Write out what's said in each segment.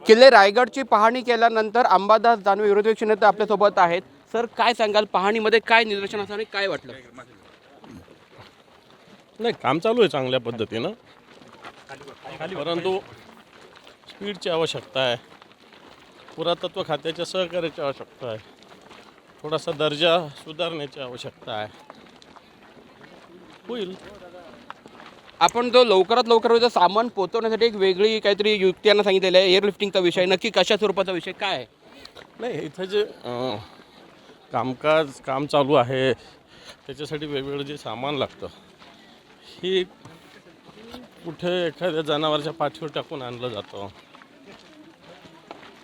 किल्ले रायगडची पाहणी केल्यानंतर अंबादास दानवे विरोधी पक्षनेते आपल्यासोबत आहेत. सर, काय सांगाल, पाहणीमध्ये काय निदर्शनास आणि काय वाटलं? नाही, काम चालू आहे चांगल्या पद्धतीनं, परंतु स्पीडची आवश्यकता आहे, पुरातत्व खात्याच्या सहकार्याची आवश्यकता आहे, थोडासा दर्जा सुधारण्याची आवश्यकता आहे. होईल. आपण जो लवकरात लवकर जो सामान पोहोचवण्यासाठी एक वेगळी काहीतरी युक्त्यांना सांगितलेलं आहे. एअरलिफ्टिंगचा विषय नक्की कशा स्वरूपाचा विषय काय आहे? नाही, इथं जे काम चालू आहे त्याच्यासाठी वेगवेगळं जे सामान लागतं ही कुठे एखाद्या जनावरच्या पाठीवर टाकून आणलं जातं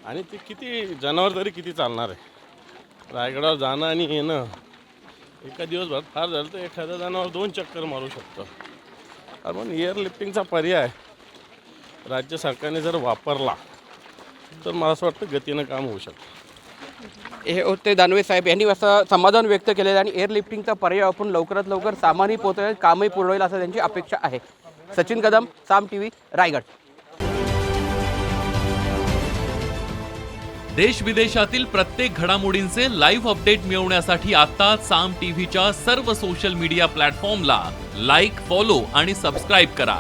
आणि ते किती जनावर तरी किती चालणार आहे. रायगडावर जाणं आणि येणं एका दिवसभरात फार झालं तर एखाद्या जनावर 2 चक्कर मारू शकतं. कारण एअरलिफ्टिंगचा पर्याय राज्य सरकारने जर वापरला तर मला असं वाटतं गतीनं काम होऊ शकतं. हे होते दानवे साहेब यांनी असं समाधान व्यक्त केलेलं आणि एअरलिफ्टिंगचा पर्याय आपण लवकरात लवकर सामानही पोहोचवेल, कामही पूर्ण होईल असं त्यांची अपेक्षा आहे. सचिन कदम, साम टीव्ही, रायगड. देश विदेशातील प्रत्येक घडामोडींचे लाईव्ह अपडेट मिळवण्यासाठी आता साम टीव्हीच्या सर्व सोशल मीडिया प्लॅटफॉर्मला लाईक, फॉलो आणि सबस्क्राईब करा.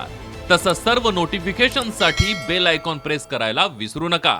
तसंच सर्व नोटिफिकेशनसाठी बेल आयकॉन प्रेस करायला विसरू नका.